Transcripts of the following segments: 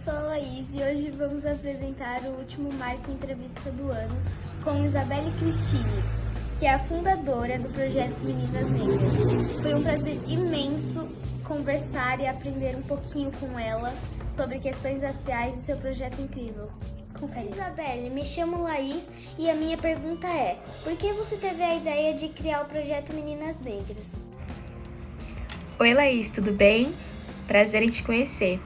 sou a Laís e hoje vamos apresentar o último Marca Entrevista do ano com Isabelle Cristine, que é a fundadora do projeto Meninas Negras. Foi um prazer imenso conversar e aprender um pouquinho com ela sobre questões raciais e seu projeto incrível. Confere. Isabelle, me chamo Laís e a minha pergunta é: por que você teve a ideia de criar o projeto Meninas Negras? Oi Laís, tudo bem? Prazer em te conhecer.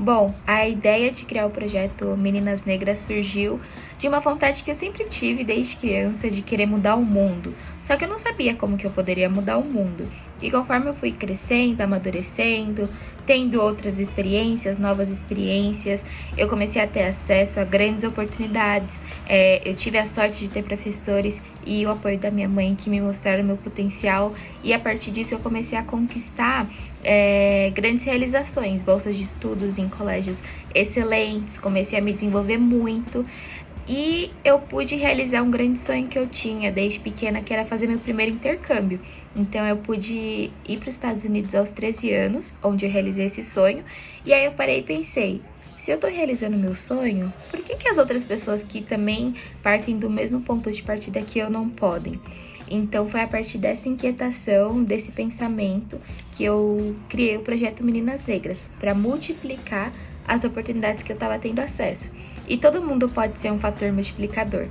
Bom, a ideia de criar o projeto Meninas Negras surgiu de uma vontade que eu sempre tive desde criança de querer mudar o mundo. Só que eu não sabia como que eu poderia mudar o mundo. E conforme eu fui crescendo, amadurecendo, tendo outras experiências, novas experiências, eu comecei a ter acesso a grandes oportunidades. Eu tive a sorte de ter professores e o apoio da minha mãe que me mostraram o meu potencial. E a partir disso eu comecei a conquistar grandes realizações, bolsas de estudos em colégios excelentes, comecei a me desenvolver muito. E eu pude realizar um grande sonho que eu tinha desde pequena, que era fazer meu primeiro intercâmbio. Então eu pude ir para os Estados Unidos aos 13 anos, onde eu realizei esse sonho. E aí eu parei e pensei, se eu estou realizando meu sonho, por que as outras pessoas que também partem do mesmo ponto de partida que eu não podem? Então foi a partir dessa inquietação, desse pensamento, que eu criei o projeto Meninas Negras, para multiplicar as oportunidades que eu estava tendo acesso. E todo mundo pode ser um fator multiplicador.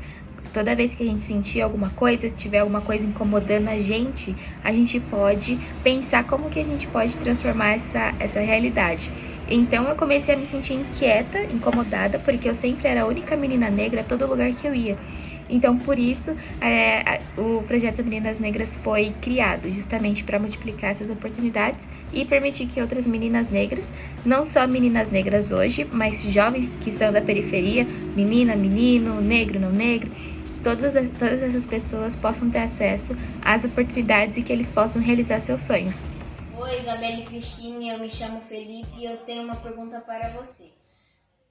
Toda vez que a gente sentir alguma coisa, se tiver alguma coisa incomodando a gente pode pensar como que a gente pode transformar essa realidade. Então eu comecei a me sentir inquieta, incomodada, porque eu sempre era a única menina negra a todo lugar que eu ia. Então, por isso, o projeto Meninas Negras foi criado justamente para multiplicar essas oportunidades e permitir que outras meninas negras, não só meninas negras hoje, mas jovens que são da periferia, menina, menino, negro, não negro, todas essas pessoas possam ter acesso às oportunidades e que eles possam realizar seus sonhos. Oi, Isabelle Cristine, eu me chamo Felipe e eu tenho uma pergunta para você.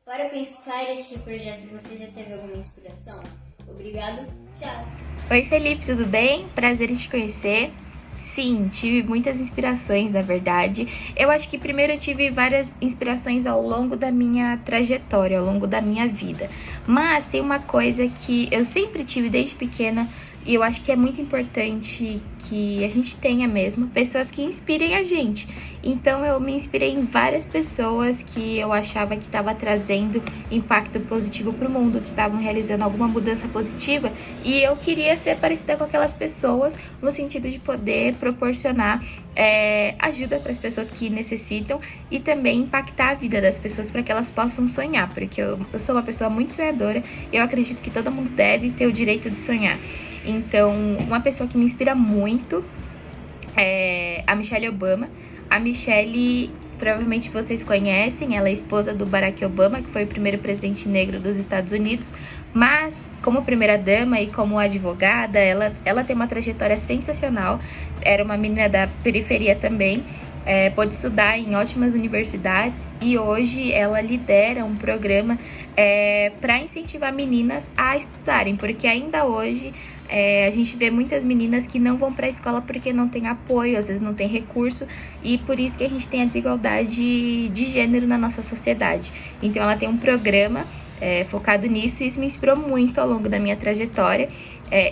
Para pensar este projeto, você já teve alguma inspiração? Obrigado, tchau! Oi Felipe, tudo bem? Prazer em te conhecer. Sim, tive muitas inspirações, na verdade. Eu acho que primeiro eu tive várias inspirações ao longo da minha trajetória, ao longo da minha vida. Mas tem uma coisa que eu sempre tive desde pequena e eu acho que é muito importante que a gente tenha mesmo pessoas que inspirem a gente. Então eu me inspirei em várias pessoas que eu achava que estava trazendo impacto positivo para o mundo, que estavam realizando alguma mudança positiva, e eu queria ser parecida com aquelas pessoas no sentido de poder proporcionar ajuda para as pessoas que necessitam e também impactar a vida das pessoas para que elas possam sonhar, porque eu sou uma pessoa muito sonhadora e eu acredito que todo mundo deve ter o direito de sonhar. Então, uma pessoa que me inspira muito é a Michelle Obama. A Michelle, provavelmente vocês conhecem, ela é esposa do Barack Obama, que foi o primeiro presidente negro dos Estados Unidos, mas como primeira-dama e como advogada, ela tem uma trajetória sensacional. Era uma menina da periferia também, pôde estudar em ótimas universidades e hoje ela lidera um programa para incentivar meninas a estudarem, porque ainda hoje a gente vê muitas meninas que não vão para a escola porque não tem apoio, às vezes não tem recurso, e por isso que a gente tem a desigualdade de gênero na nossa sociedade. Então ela tem um programa focado nisso e isso me inspirou muito ao longo da minha trajetória.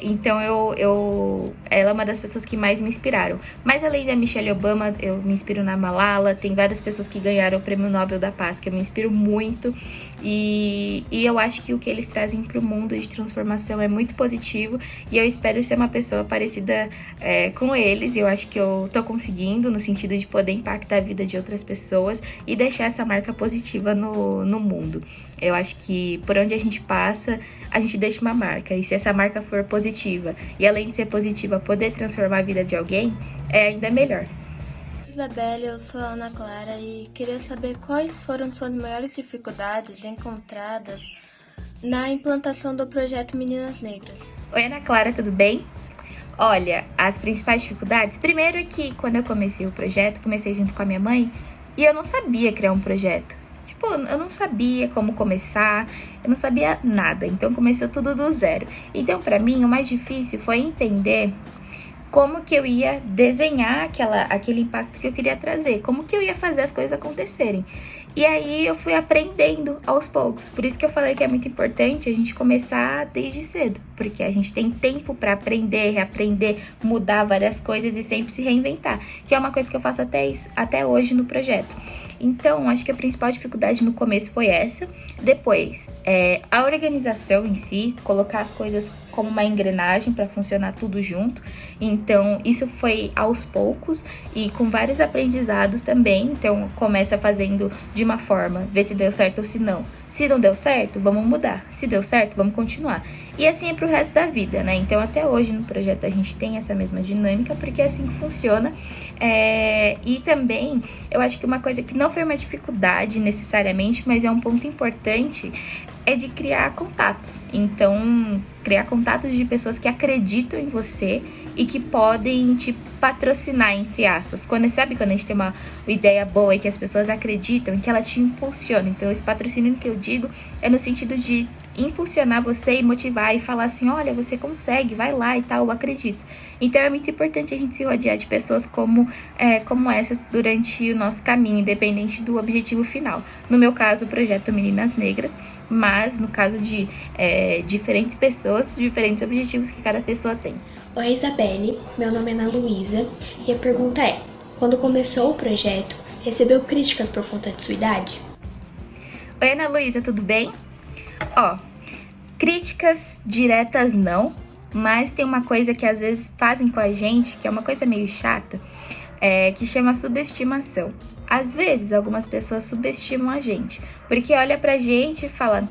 Então ela é uma das pessoas que mais me inspiraram. Mas além da Michelle Obama, eu me inspiro na Malala, tem várias pessoas que ganharam o Prêmio Nobel da Paz que eu me inspiro muito, e eu acho que o que eles trazem para o mundo de transformação é muito positivo, e eu espero ser uma pessoa parecida com eles. Eu acho que eu tô conseguindo, no sentido de poder impactar a vida de outras pessoas e deixar essa marca positiva no mundo. Eu acho que por onde a gente passa, a gente deixa uma marca, e se essa marca for positiva, e além de ser positiva, poder transformar a vida de alguém, é ainda melhor. Isabelle, eu sou a Ana Clara e queria saber quais foram suas maiores dificuldades encontradas na implantação do projeto Meninas Negras. Oi Ana Clara, tudo bem? Olha, as principais dificuldades, primeiro é que quando eu comecei o projeto, comecei junto com a minha mãe, e eu não sabia criar um projeto. Eu não sabia como começar, eu não sabia nada, então começou tudo do zero. Então, para mim, o mais difícil foi entender como que eu ia desenhar aquele impacto que eu queria trazer, como que eu ia fazer as coisas acontecerem. E aí eu fui aprendendo aos poucos. Por isso que eu falei que é muito importante a gente começar desde cedo, porque a gente tem tempo para aprender, reaprender, mudar várias coisas e sempre se reinventar, que é uma coisa que eu faço até hoje no projeto. Então, acho que a principal dificuldade no começo foi essa. Depois, a organização em si, colocar as coisas como uma engrenagem para funcionar tudo junto. Então, isso foi aos poucos e com vários aprendizados também. Então, começa fazendo de uma forma, ver se deu certo ou se não. Se não deu certo, vamos mudar. Se deu certo, vamos continuar. E assim é pro resto da vida, né? Então, até hoje no projeto a gente tem essa mesma dinâmica, porque é assim que funciona. E também, eu acho que uma coisa que não foi uma dificuldade necessariamente, mas é um ponto importante, é de criar contatos. Então, criar contatos de pessoas que acreditam em você e que podem te patrocinar, entre aspas. Quando a gente tem uma ideia boa e que as pessoas acreditam e que ela te impulsiona. Então, esse patrocínio que eu digo é no sentido de impulsionar você e motivar e falar assim, olha, você consegue, vai lá e tal, eu acredito. Então é muito importante a gente se rodear de pessoas como essas durante o nosso caminho, independente do objetivo final. No meu caso, o projeto Meninas Negras, mas no caso de diferentes pessoas, diferentes objetivos que cada pessoa tem. Oi, Isabelle, meu nome é Ana Luísa e a pergunta é, quando começou o projeto, recebeu críticas por conta de sua idade? Oi, Ana Luísa, tudo bem? Críticas diretas não, mas tem uma coisa que às vezes fazem com a gente, que é uma coisa meio chata, que chama subestimação. Às vezes, algumas pessoas subestimam a gente, porque olha pra gente e fala,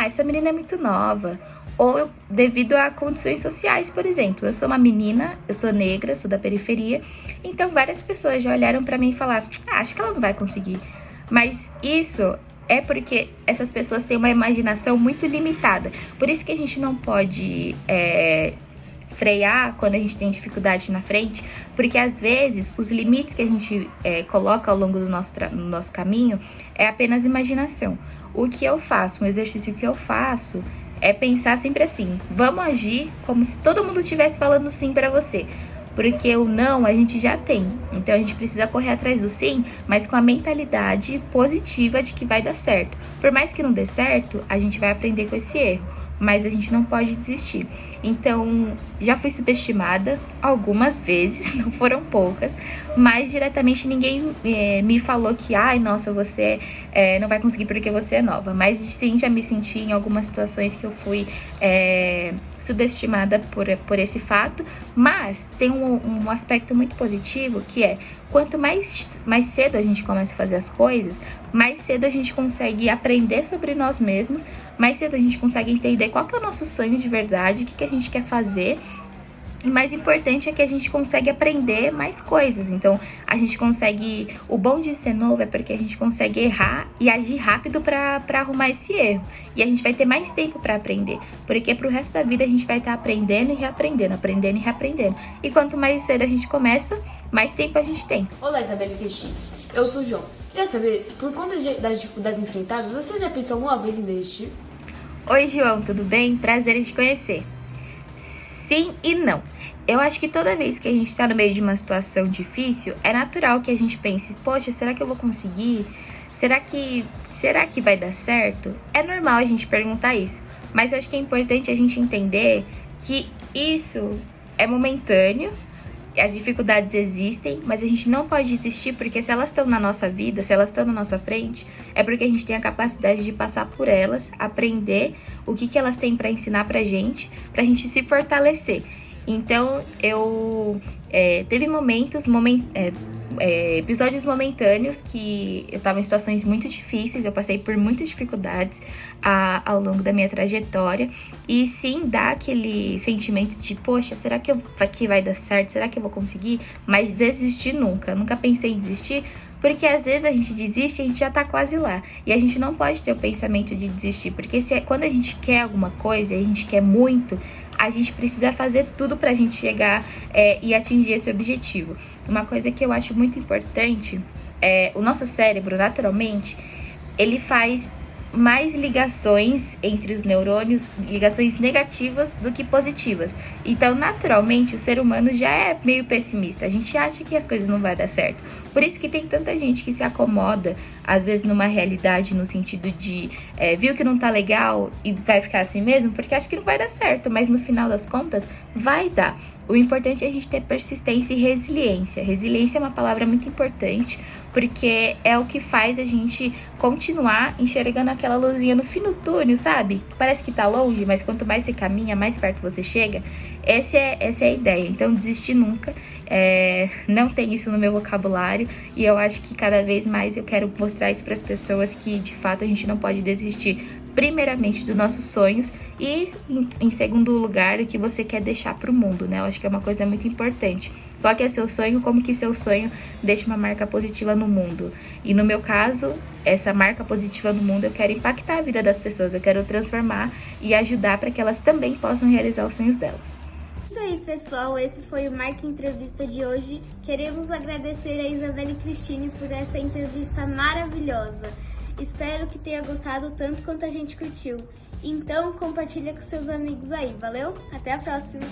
essa menina é muito nova, ou devido a condições sociais, por exemplo. Eu sou uma menina, eu sou negra, sou da periferia, então várias pessoas já olharam pra mim e falaram, acho que ela não vai conseguir. Mas isso é porque essas pessoas têm uma imaginação muito limitada. Por isso que a gente não pode frear quando a gente tem dificuldade na frente, porque às vezes os limites que a gente coloca ao longo do nosso caminho é apenas imaginação. O que eu faço, um exercício que eu faço é pensar sempre assim, vamos agir como se todo mundo estivesse falando sim pra você. Porque o não a gente já tem, então a gente precisa correr atrás do sim, mas com a mentalidade positiva de que vai dar certo. Por mais que não dê certo, a gente vai aprender com esse erro, mas a gente não pode desistir. Então, já fui subestimada algumas vezes, não foram poucas, mas diretamente ninguém me falou que, nossa, você não vai conseguir porque você é nova. Mas sim, já me senti em algumas situações que eu fui subestimada por esse fato, mas tem um aspecto muito positivo que é, quanto mais cedo a gente começa a fazer as coisas, mais cedo a gente consegue aprender sobre nós mesmos, mais cedo a gente consegue entender qual que é o nosso sonho de verdade, o que a gente quer fazer. E mais importante é que a gente consegue aprender mais coisas. Então, a gente consegue... O bom de ser novo é porque a gente consegue errar e agir rápido pra arrumar esse erro. E a gente vai ter mais tempo pra aprender. Porque pro resto da vida a gente vai estar aprendendo e reaprendendo, aprendendo e reaprendendo. E quanto mais cedo a gente começa, mais tempo a gente tem. Olá, Isabelle Cristina. Eu sou o João. Queria saber, por conta das dificuldades enfrentadas, você já pensou alguma vez em desistir? Oi, João, tudo bem? Prazer em te conhecer. Sim e não. Eu acho que toda vez que a gente tá no meio de uma situação difícil, é natural que a gente pense, poxa, será que eu vou conseguir? Será que vai dar certo? É normal a gente perguntar isso, mas eu acho que é importante a gente entender que isso é momentâneo, as dificuldades existem, mas a gente não pode desistir, porque se elas estão na nossa vida, se elas estão na nossa frente, é porque a gente tem a capacidade de passar por elas, aprender o que elas têm para ensinar pra gente se fortalecer. Então, teve episódios momentâneos que eu estava em situações muito difíceis, eu passei por muitas dificuldades ao longo da minha trajetória, e sim, dá aquele sentimento de, poxa, será que vai dar certo? Será que eu vou conseguir? Mas desistir nunca pensei em desistir, porque às vezes a gente desiste e a gente já tá quase lá, e a gente não pode ter o pensamento de desistir, porque quando a gente quer alguma coisa e a gente quer muito, a gente precisa fazer tudo pra gente chegar e atingir esse objetivo. Uma coisa que eu acho muito importante é o nosso cérebro, naturalmente, ele faz mais ligações entre os neurônios, ligações negativas do que positivas. Então, naturalmente, o ser humano já é meio pessimista. A gente acha que as coisas não vão dar certo. Por isso que tem tanta gente que se acomoda, às vezes, numa realidade no sentido de viu que não tá legal e vai ficar assim mesmo, porque acha que não vai dar certo, mas no final das contas, vai dar. O importante é a gente ter persistência e resiliência. Resiliência é uma palavra muito importante, porque é o que faz a gente continuar enxergando aquela luzinha no fim do túnel, sabe? Parece que tá longe, mas quanto mais você caminha, mais perto você chega. Essa é a ideia. Então, desistir nunca. Não tem isso no meu vocabulário. E eu acho que cada vez mais eu quero mostrar isso para as pessoas, que de fato a gente não pode desistir, primeiramente, dos nossos sonhos e, em segundo lugar, o que você quer deixar pro mundo, né? Eu acho que é uma coisa muito importante. Qual que é seu sonho? Como que seu sonho deixa uma marca positiva no mundo? E no meu caso, essa marca positiva no mundo, eu quero impactar a vida das pessoas, eu quero transformar e ajudar para que elas também possam realizar os sonhos delas. Isso aí, pessoal, esse foi o Marca Entrevista de hoje. Queremos agradecer a Isabelle Cristine por essa entrevista maravilhosa. Espero que tenha gostado tanto quanto a gente curtiu. Então, compartilha com seus amigos aí, valeu? Até a próxima!